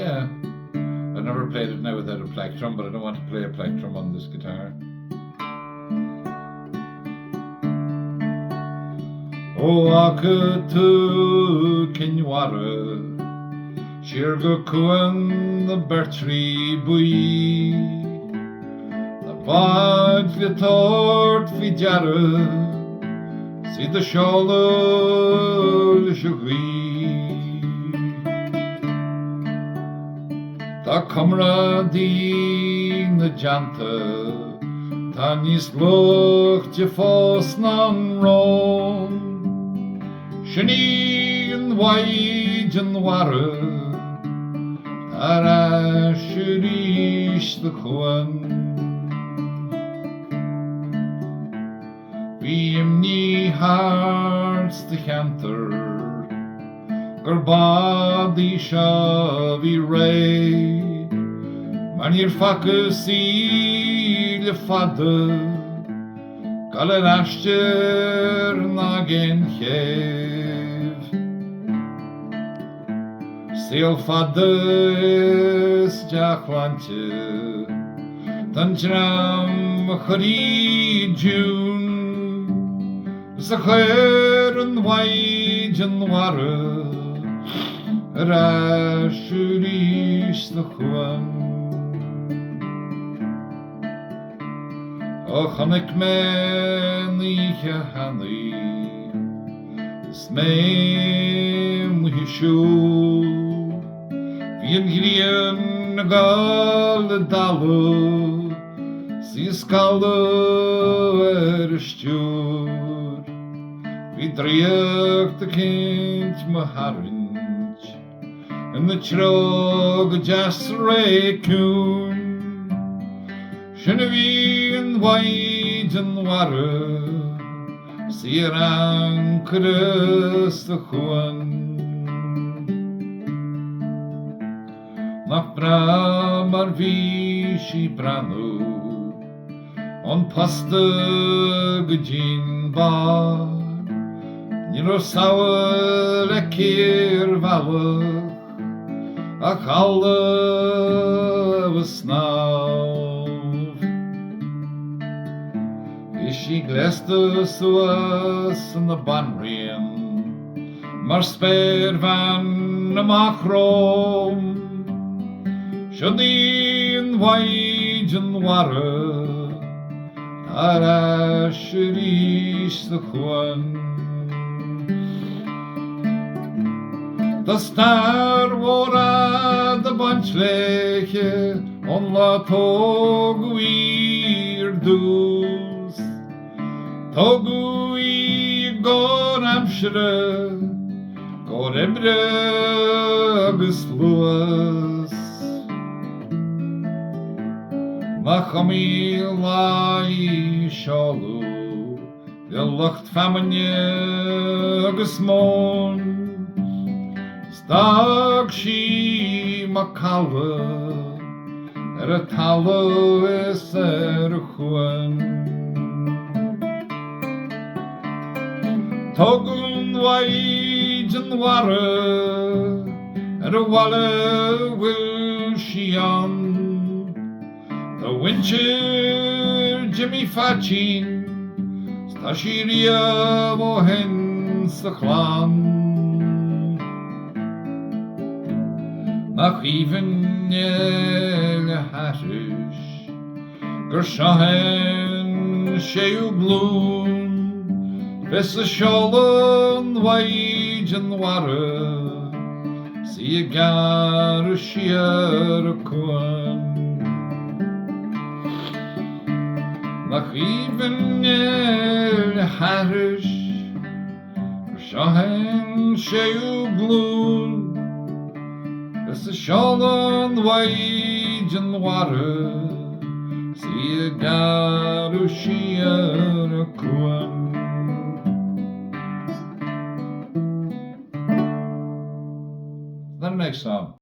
Yeah. I never played it now without a plectrum, but I don't want to play a plectrum on this guitar. O aka tu Kinwara, Shir go kuan the Bertree bui, the bad the tort fi jara, see the shoulder the shugri. Da comradin the janta, Tannis lucht je fosnan rom, Shani and wide and water, Tara shurish the kwan. Beam ni hearts the canter, Gerbadi shavi ray, Manir fakusi le fadder, Galer ashter nagen chev. Seal fadder stjachlantje, Tanjram chari June, Zacher and wide and water, Rashurish the Juan. Och hannik men ich hanni, Smeim hishu, Vien grien gal dalu, Si skalde stjur, Vi dreig de kind me harrinch, En de trog jas rekun, Shennevi and wide and water, Sier ankres de Juan. Nach bramar vishi branu, On paste gejin bar, Niro sauer lekir valach, Ach alle was snav. Ishi gleste suas in the banrien, Mar sper van na machrom, Shadin wide and water, Tara shirish the Juan. The star wora the bunchleche, On la toguir dus, Togui gor amshre, Gor ebre agus luas. Machami lai shalu, the lucht famine agus mon, Stag shi makalve, talo is Juan. Togun wide and water, a walla will she on. The winter Jimmy Fachin, Stashiria mohen sachlan. Nach even el harish, Gershahen sheu bloom, Vessa sholon wide and water, See a gar shier kwan. Nach even el harish, Gershahen sheu bloom, It's a shalom wide and water, See a garushia kwan. That next song.